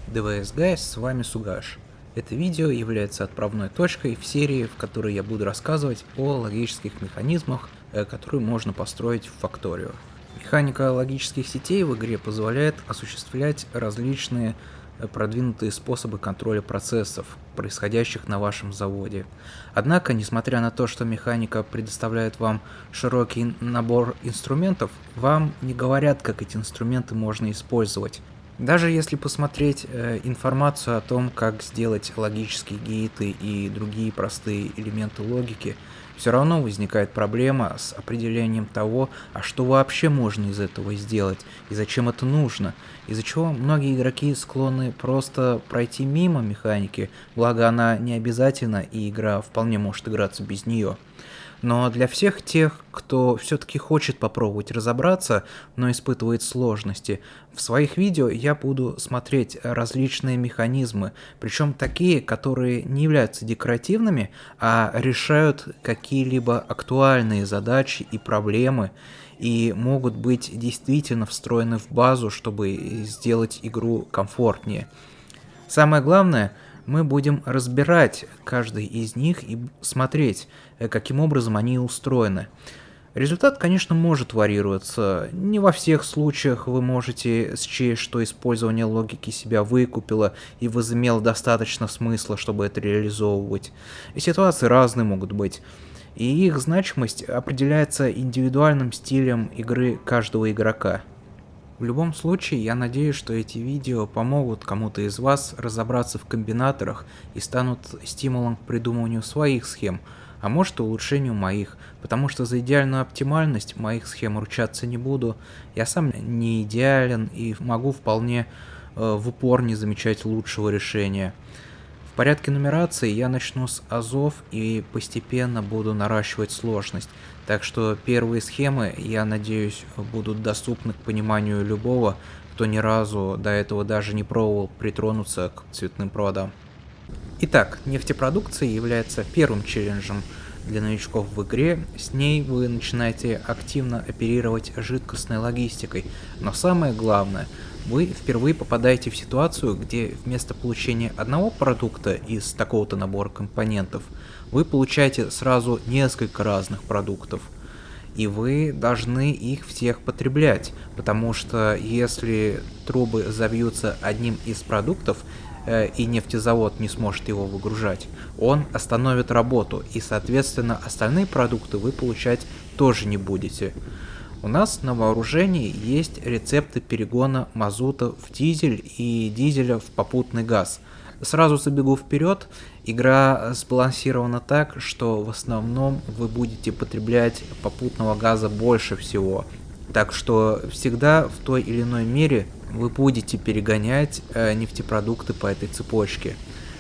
ДВС Guys, с вами Сугаш. Это видео является отправной точкой в серии, в которой я буду рассказывать о логических механизмах, которые можно построить в Factorio. Механика логических сетей в игре позволяет осуществлять различные продвинутые способы контроля процессов, происходящих на вашем заводе. Однако, несмотря на то, что механика предоставляет вам широкий набор инструментов, вам не говорят, как эти инструменты можно использовать. Даже если посмотреть информацию о том, как сделать логические гейты и другие простые элементы логики, все равно возникает проблема с определением того, а что вообще можно из этого сделать и зачем это нужно, из-за чего многие игроки склонны просто пройти мимо механики, благо она не обязательна и игра вполне может играться без нее. Но для всех тех, кто все-таки хочет попробовать разобраться, но испытывает сложности, в своих видео я буду смотреть различные механизмы, причем такие, которые не являются декоративными, а решают какие-либо актуальные задачи и проблемы, и могут быть действительно встроены в базу, чтобы сделать игру комфортнее. Самое главное, мы будем разбирать каждый из них и смотреть, каким образом они устроены. Результат, конечно, может варьироваться. Не во всех случаях вы можете счесть, что использование логики себя выкупило и возымело достаточно смысла, чтобы это реализовывать. И ситуации разные могут быть. И их значимость определяется индивидуальным стилем игры каждого игрока. В любом случае, я надеюсь, что эти видео помогут кому-то из вас разобраться в комбинаторах и станут стимулом к придумыванию своих схем, а может и улучшению моих, потому что за идеальную оптимальность моих схем ручаться не буду, я сам не идеален и могу вполне в упор не замечать лучшего решения. В порядке нумерации я начну с азов и постепенно буду наращивать сложность, так что первые схемы, я надеюсь, будут доступны к пониманию любого, кто ни разу до этого даже не пробовал притронуться к цветным проводам. Итак, нефтепродукция является первым челленджем для новичков в игре. С ней вы начинаете активно оперировать жидкостной логистикой, но самое главное, вы впервые попадаете в ситуацию, где вместо получения одного продукта из такого-то набора компонентов, вы получаете сразу несколько разных продуктов. И вы должны их всех потреблять, потому что если трубы забьются одним из продуктов, и нефтезавод не сможет его выгружать, он остановит работу, и соответственно остальные продукты вы получать тоже не будете. У нас на вооружении есть рецепты перегона мазута в дизель и дизеля в попутный газ. Сразу забегу вперед, игра сбалансирована так, что в основном вы будете потреблять попутного газа больше всего. Так что всегда в той или иной мере вы будете перегонять нефтепродукты по этой цепочке.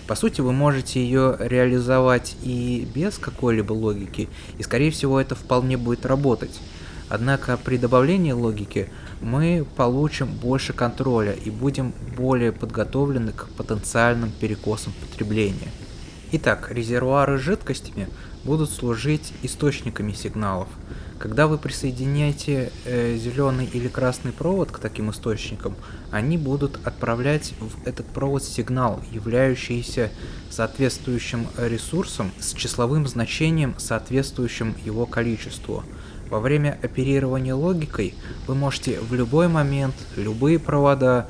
По сути, вы можете ее реализовать и без какой-либо логики, и скорее всего это вполне будет работать. Однако при добавлении логики мы получим больше контроля и будем более подготовлены к потенциальным перекосам потребления. Итак, резервуары с жидкостями будут служить источниками сигналов. Когда вы присоединяете зеленый или красный провод к таким источникам, они будут отправлять в этот провод сигнал, являющийся соответствующим ресурсом с числовым значением, соответствующим его количеству. Во время оперирования логикой вы можете в любой момент любые провода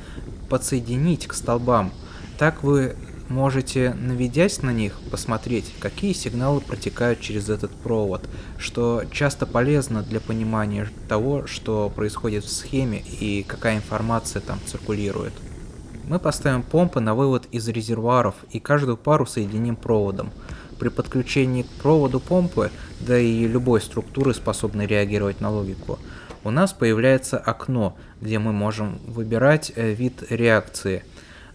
подсоединить к столбам. Так вы можете, наведясь на них, посмотреть, какие сигналы протекают через этот провод, что часто полезно для понимания того, что происходит в схеме и какая информация там циркулирует. Мы поставим помпы на вывод из резервуаров и каждую пару соединим проводом. При подключении к проводу помпы, да и любой структуры, способной реагировать на логику, у нас появляется окно, где мы можем выбирать вид реакции.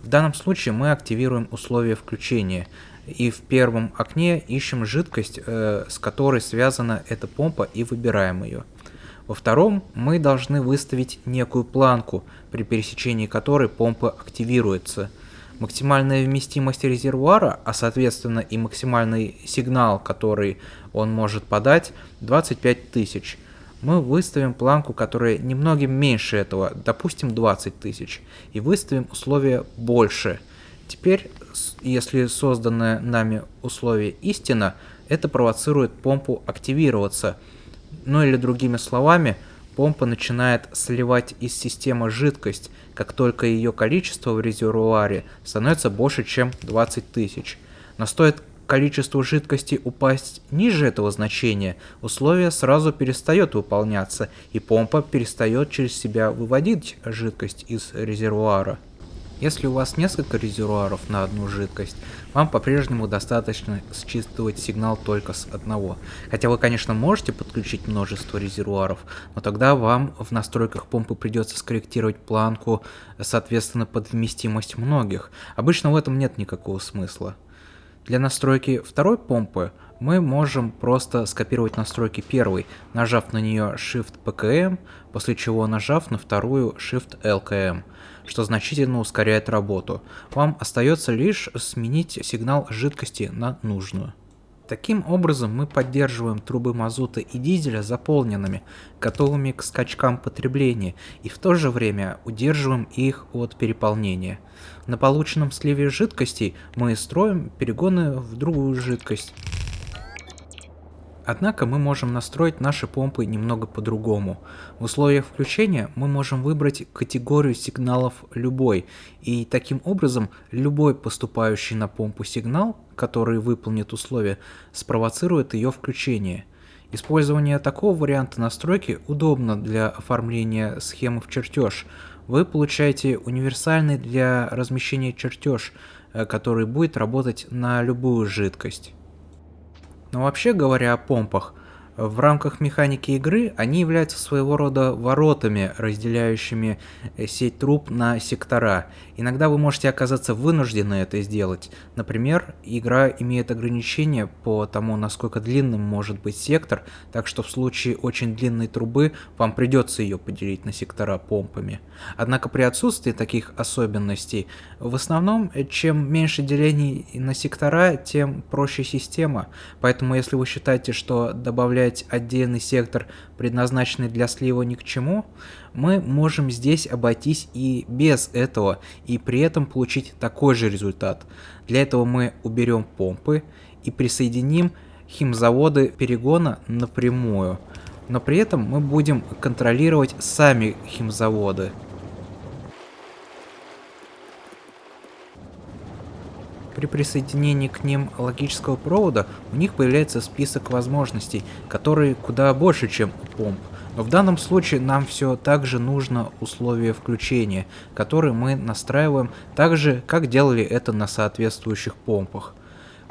В данном случае мы активируем условие включения, и в первом окне ищем жидкость, с которой связана эта помпа, и выбираем ее. Во втором мы должны выставить некую планку, при пересечении которой помпа активируется. Максимальная вместимость резервуара, а соответственно и максимальный сигнал, который он может подать, 25 тысяч. Мы выставим планку, которая немногим меньше этого, допустим 20 тысяч, и выставим условие больше. Теперь, если созданное нами условие истина, это провоцирует помпу активироваться. Ну или другими словами, помпа начинает сливать из системы жидкость, как только ее количество в резервуаре становится больше, чем 20 тысяч. Но стоит количеству жидкости упасть ниже этого значения, условие сразу перестает выполняться, и помпа перестает через себя выводить жидкость из резервуара. Если у вас несколько резервуаров на одну жидкость, вам по-прежнему достаточно считывать сигнал только с одного. Хотя вы, конечно, можете подключить множество резервуаров, но тогда вам в настройках помпы придется скорректировать планку, соответственно, под вместимость многих. Обычно в этом нет никакого смысла. Для настройки второй помпы мы можем просто скопировать настройки первой, нажав на нее Shift-PKM, после чего нажав на вторую Shift-LKM, что значительно ускоряет работу. Вам остается лишь сменить сигнал жидкости на нужную. Таким образом мы поддерживаем трубы мазута и дизеля заполненными, готовыми к скачкам потребления, и в то же время удерживаем их от переполнения. На полученном сливе жидкостей мы строим перегоны в другую жидкость. Однако мы можем настроить наши помпы немного по-другому. В условиях включения мы можем выбрать категорию сигналов любой, и таким образом любой поступающий на помпу сигнал, который выполнит условие, спровоцирует ее включение. Использование такого варианта настройки удобно для оформления схемы в чертеж. Вы получаете универсальный для размещения чертеж, который будет работать на любую жидкость. Но вообще говоря о помпах, в рамках механики игры они являются своего рода воротами, разделяющими сеть труб на сектора. Иногда вы можете оказаться вынуждены это сделать. Например, игра имеет ограничения по тому, насколько длинным может быть сектор, так что в случае очень длинной трубы вам придется ее поделить на сектора помпами. Однако при отсутствии таких особенностей, в основном, чем меньше делений на сектора, тем проще система. Поэтому если вы считаете, что добавлять отдельный сектор, предназначенный для слива, ни к чему, мы можем здесь обойтись и без этого, и при этом получить такой же результат. Для этого мы уберем помпы и присоединим химзаводы перегона напрямую, но при этом мы будем контролировать сами химзаводы. При присоединении к ним логического провода у них появляется список возможностей, которые куда больше, чем у помп. Но в данном случае нам все так же нужно условие включения, которые мы настраиваем так же, как делали это на соответствующих помпах.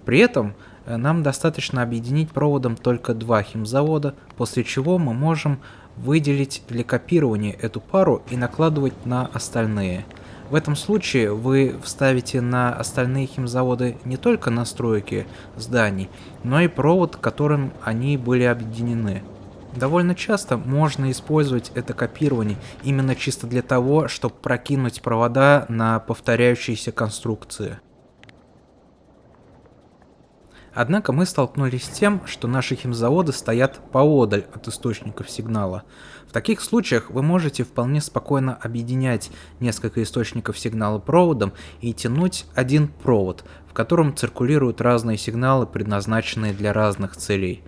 При этом нам достаточно объединить проводом только два химзавода, после чего мы можем выделить для копирования эту пару и накладывать на остальные. В этом случае вы вставите на остальные химзаводы не только настройки зданий, но и провод, которым они были объединены. Довольно часто можно использовать это копирование именно чисто для того, чтобы прокинуть провода на повторяющиеся конструкции. Однако мы столкнулись с тем, что наши химзаводы стоят поодаль от источников сигнала. В таких случаях вы можете вполне спокойно объединять несколько источников сигнала проводом и тянуть один провод, в котором циркулируют разные сигналы, предназначенные для разных целей.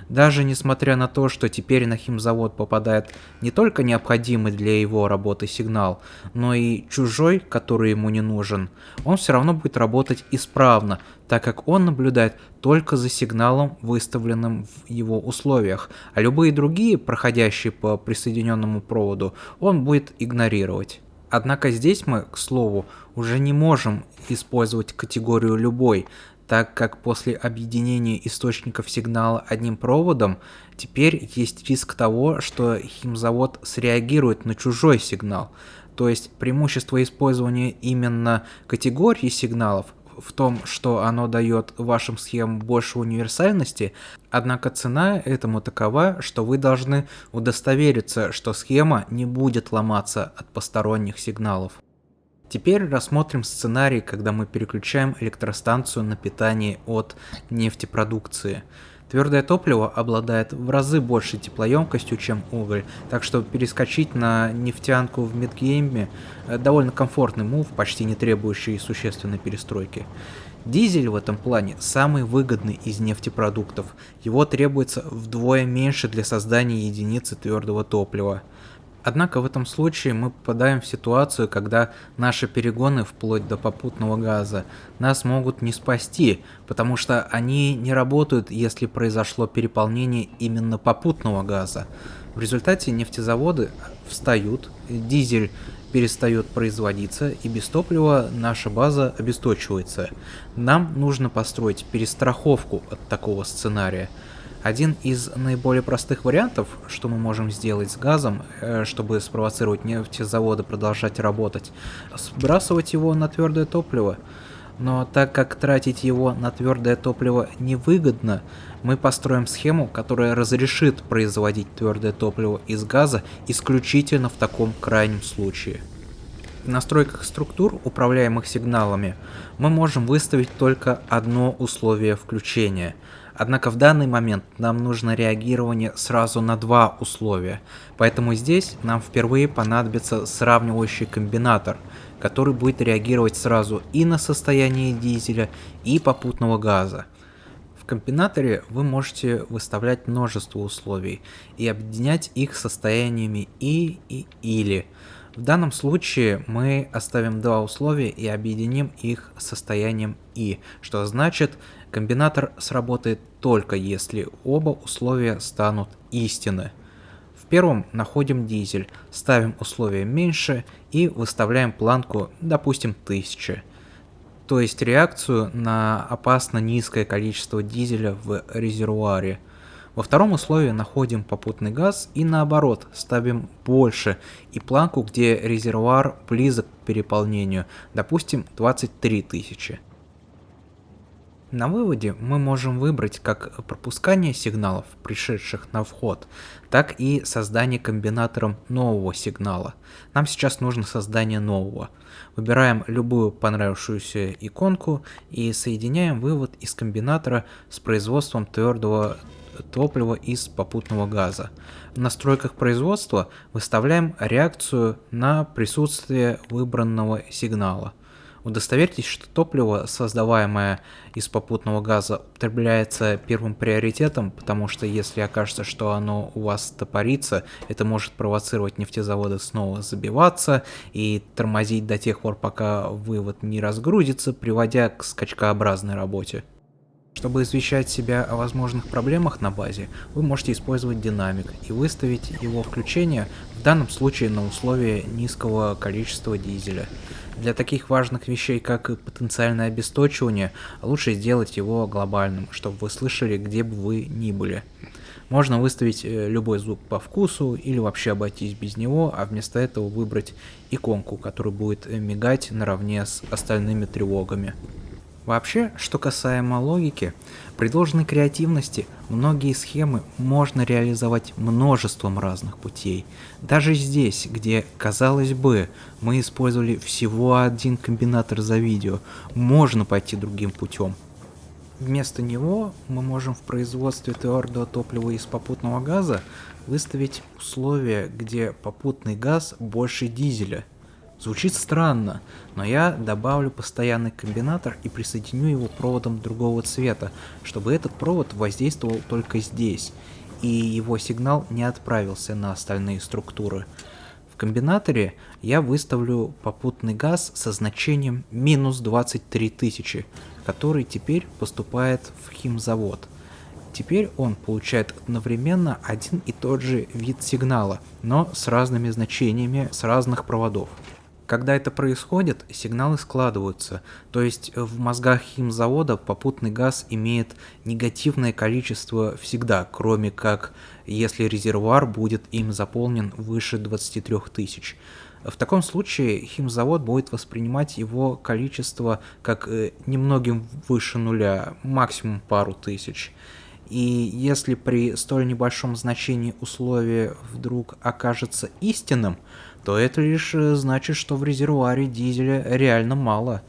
Даже несмотря на то, что теперь на химзавод попадает не только необходимый для его работы сигнал, но и чужой, который ему не нужен, он все равно будет работать исправно, так как он наблюдает только за сигналом, выставленным в его условиях, а любые другие, проходящие по присоединенному проводу, он будет игнорировать. Однако здесь мы, к слову, уже не можем использовать категорию «любой», так как после объединения источников сигнала одним проводом, теперь есть риск того, что химзавод среагирует на чужой сигнал. То есть преимущество использования именно категории сигналов в том, что оно дает вашим схемам больше универсальности, однако цена этому такова, что вы должны удостовериться, что схема не будет ломаться от посторонних сигналов. Теперь рассмотрим сценарий, когда мы переключаем электростанцию на питание от нефтепродукции. Твердое топливо обладает в разы большей теплоемкостью, чем уголь, так что перескочить на нефтянку в мидгейме довольно комфортный мув, почти не требующий существенной перестройки. Дизель в этом плане самый выгодный из нефтепродуктов, его требуется вдвое меньше для создания единицы твердого топлива. Однако в этом случае мы попадаем в ситуацию, когда наши перегоны вплоть до попутного газа нас могут не спасти, потому что они не работают, если произошло переполнение именно попутного газа. В результате нефтезаводы встают, дизель перестает производиться, и без топлива наша база обесточивается. Нам нужно построить перестраховку от такого сценария. Один из наиболее простых вариантов, что мы можем сделать с газом, чтобы спровоцировать нефтезаводы продолжать работать, сбрасывать его на твердое топливо. Но так как тратить его на твердое топливо невыгодно, мы построим схему, которая разрешит производить твердое топливо из газа исключительно в таком крайнем случае. В настройках структур, управляемых сигналами, мы можем выставить только одно условие включения. Однако в данный момент нам нужно реагирование сразу на два условия, поэтому здесь нам впервые понадобится сравнивающий комбинатор, который будет реагировать сразу и на состояние дизеля, и попутного газа. В комбинаторе вы можете выставлять множество условий и объединять их состояниями и или. В данном случае мы оставим два условия и объединим их состоянием и, что значит, комбинатор сработает только если оба условия станут истины. В первом находим дизель, ставим условие меньше и выставляем планку, допустим, 1000. То есть реакцию на опасно низкое количество дизеля в резервуаре. Во втором условии находим попутный газ и наоборот ставим больше и планку, где резервуар близок к переполнению, допустим 23 тысячи. На выводе мы можем выбрать как пропускание сигналов, пришедших на вход, так и создание комбинатором нового сигнала. Нам сейчас нужно создание нового. Выбираем любую понравившуюся иконку и соединяем вывод из комбинатора с производством твердого топлива из попутного газа. В настройках производства выставляем реакцию на присутствие выбранного сигнала. Удостоверьтесь, что топливо, создаваемое из попутного газа, употребляется первым приоритетом, потому что если окажется, что оно у вас топорится, это может провоцировать нефтезаводы снова забиваться и тормозить до тех пор, пока вывод не разгрузится, приводя к скачкообразной работе. Чтобы извещать себя о возможных проблемах на базе, вы можете использовать динамик и выставить его включение, в данном случае на условие низкого количества дизеля. Для таких важных вещей, как и потенциальное обесточивание, лучше сделать его глобальным, чтобы вы слышали, где бы вы ни были. Можно выставить любой звук по вкусу или вообще обойтись без него, а вместо этого выбрать иконку, которая будет мигать наравне с остальными тревогами. Вообще, что касаемо логики, при должной креативности многие схемы можно реализовать множеством разных путей. Даже здесь, где, казалось бы, мы использовали всего один комбинатор за видео, можно пойти другим путем. Вместо него мы можем в производстве твердого топлива из попутного газа выставить условия, где попутный газ больше дизеля. Звучит странно, но я добавлю постоянный комбинатор и присоединю его проводом другого цвета, чтобы этот провод воздействовал только здесь, и его сигнал не отправился на остальные структуры. В комбинаторе я выставлю попутный газ со значением минус 23 тысячи, который теперь поступает в химзавод. Теперь он получает одновременно один и тот же вид сигнала, но с разными значениями с разных проводов. Когда это происходит, сигналы складываются, то есть в мозгах химзавода попутный газ имеет негативное количество всегда, кроме как если резервуар будет им заполнен выше 23 тысяч. В таком случае химзавод будет воспринимать его количество как немногим выше нуля, максимум пару тысяч. И если при столь небольшом значении условие вдруг окажется истинным, то это лишь значит, что в резервуаре дизеля реально мало.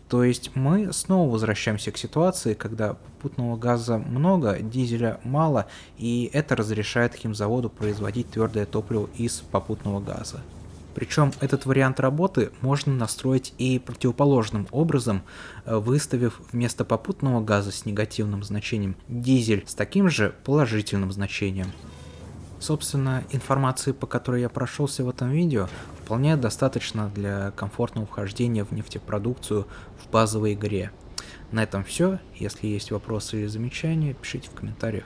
То есть мы снова возвращаемся к ситуации, когда попутного газа много, дизеля мало, и это разрешает химзаводу производить твердое топливо из попутного газа. Причем этот вариант работы можно настроить и противоположным образом, выставив вместо попутного газа с негативным значением дизель с таким же положительным значением. Собственно, информации, по которой я прошелся в этом видео, вполне достаточно для комфортного вхождения в нефтепродукцию в базовой игре. На этом все. Если есть вопросы или замечания, пишите в комментариях.